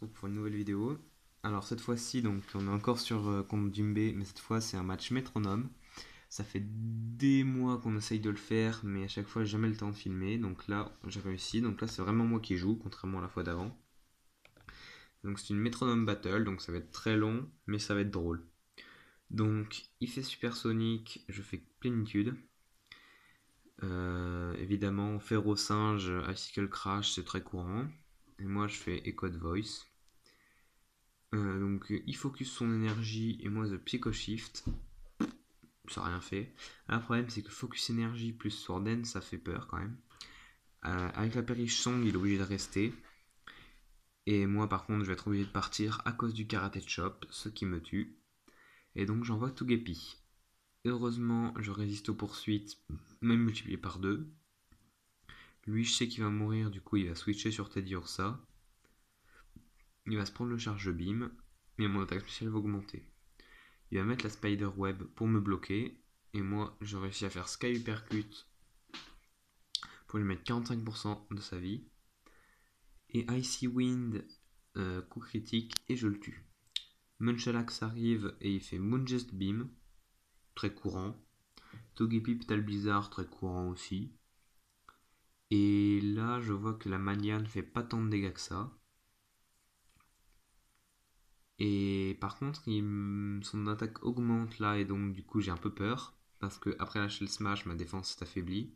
retrouve pour une nouvelle vidéo. Alors cette fois-ci, donc on est encore sur contre Jimbei, mais cette fois c'est un match métronome. Ça fait des mois qu'on essaye de le faire, mais à chaque fois j'ai jamais le temps de filmer. Donc là j'ai réussi. Donc là c'est vraiment moi qui joue, contrairement à la fois d'avant. Donc c'est une métronome battle, donc ça va être très long, mais ça va être drôle. Donc il fait supersonique, je fais plénitude. Évidemment, Ferro Singe, Icicle Crash, c'est très courant. Et moi je fais Echoed Voice. Donc il focus son énergie et moi The Psycho Shift, ça n'a rien fait. Le problème c'est que focus énergie plus Sworden ça fait peur quand même. Avec la Perish Song il est obligé de rester. Et moi par contre je vais être obligé de partir à cause du Karate Chop, ce qui me tue. Et donc j'envoie Togepi. Heureusement je résiste aux poursuites, même multiplié par 2. Lui je sais qu'il va mourir, du coup il va switcher sur Teddy Ursa. Il va se prendre le charge beam, mais mon attaque spéciale va augmenter. Il va mettre la Spider Web pour me bloquer. Et moi, je réussis à faire Sky Uppercut pour lui mettre 45% de sa vie. Et Icy Wind, coup critique, et je le tue. Munchlax arrive et il fait Moongest Beam, très courant. Togepi Petal Blizzard, très courant aussi. Et là, je vois que la Mania ne fait pas tant de dégâts que ça. Et par contre, son attaque augmente là, et donc du coup, j'ai un peu peur. Parce que après la Shell Smash, ma défense s'est affaiblie.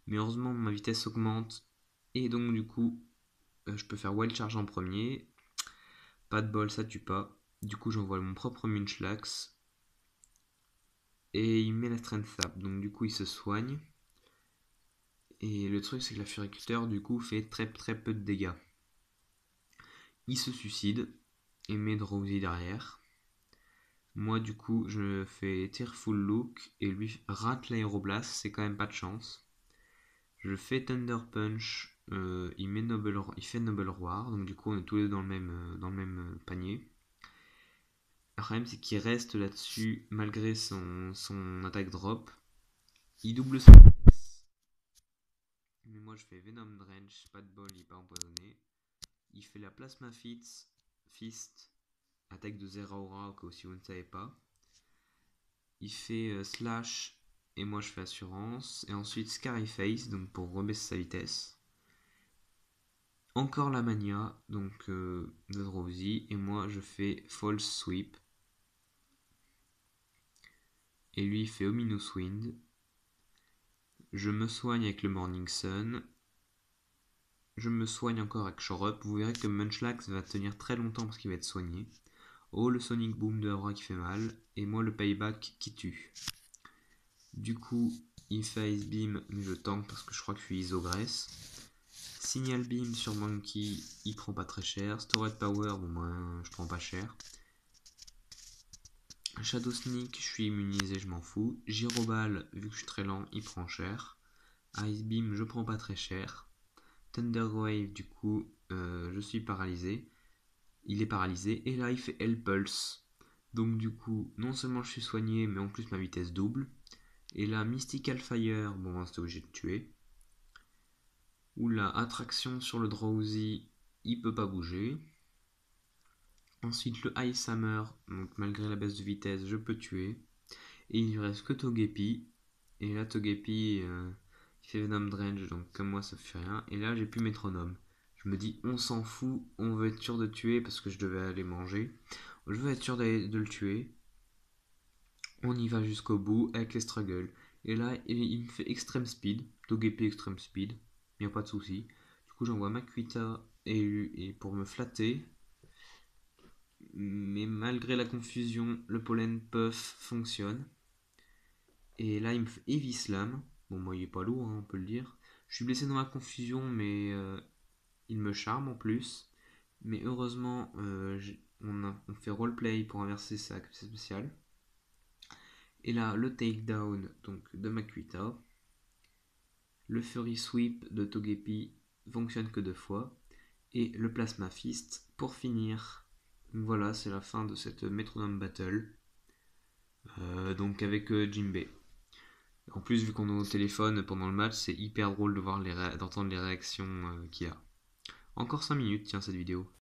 Mais heureusement, ma vitesse augmente. Et donc, du coup, je peux faire Wild Charge en premier. Pas de bol, ça tue pas. Du coup, j'envoie mon propre Munchlax. Et il met la Strength Sap. Donc, du coup, il se soigne. Et le truc, c'est que la Furiculteur, du coup, fait très très peu de dégâts. Il se suicide. Et met Drowsy derrière. Moi, du coup, je fais Tearful Look. Et lui rate l'Aéroblast. C'est quand même pas de chance. Je fais Thunder Punch, il fait Noble Roar, donc du coup on est tous les deux dans le même panier. Le problème c'est qu'il reste là-dessus malgré son attaque drop. Il double sa vitesse, mais moi je fais Venom Drench, pas de bol, il n'est pas empoisonné. Il fait la Plasma Fist, attaque de Zeraora, au cas où si vous ne savez pas. Il fait Slash, et moi je fais Assurance. Et ensuite Scarface, donc pour rebaisser sa vitesse. Encore la mania, donc de Drowsy, et moi je fais False Sweep. Et lui il fait Ominous Wind. Je me soigne avec le Morning Sun. Je me soigne encore avec Shore Up. Vous verrez que Munchlax va tenir très longtemps parce qu'il va être soigné. Oh, le Sonic Boom de Aura qui fait mal. Et moi le Payback qui tue. Du coup, il fait Ice Beam, mais je tank parce que je crois que je suis Isogress. Signal Beam sur Monkey, il prend pas très cher. Storage Power, bon ben je prends pas cher. Shadow Sneak, je suis immunisé, je m'en fous. Gyroball, vu que je suis très lent, il prend cher. Ice Beam, je prends pas très cher. Thunder Wave, du coup, je suis paralysé. Il est paralysé. Et là, il fait Hell Pulse. Donc, du coup, non seulement je suis soigné, mais en plus ma vitesse double. Et là, Mystical Fire, bon, c'est obligé de tuer. Oula, Attraction sur le Drowsy, il peut pas bouger. Ensuite, le Ice Hammer, donc malgré la baisse de vitesse, je peux tuer. Et il ne reste que Togepi. Et là, Togepi, il fait Venom Drench, donc comme moi, ça fait rien. Et là, j'ai plus Métronome. Je me dis, on s'en fout, on veut être sûr de tuer parce que je devais aller manger. Je veux être sûr de le tuer. On y va jusqu'au bout avec les struggles. Et là, il me fait Extreme Speed. Togepi Extreme Speed. Il n'y a pas de souci. Du coup, j'envoie Makuita et pour me flatter. Mais malgré la confusion, le pollen puff fonctionne. Et là, il me fait Heavy Slam. Bon, moi, il est pas lourd, hein, on peut le dire. Je suis blessé dans la confusion, mais il me charme en plus. Mais heureusement, on fait roleplay pour inverser sa capacité spéciale. Et là, le takedown donc, de Makuita. Le Fury Sweep de Togepi fonctionne que 2 fois. Et le Plasma Fist pour finir. Donc voilà, c'est la fin de cette Metronome Battle. Donc avec Jimbei. En plus, vu qu'on est au téléphone pendant le match, c'est hyper drôle de voir d'entendre les réactions qu'il y a. Encore 5 minutes, tiens, cette vidéo.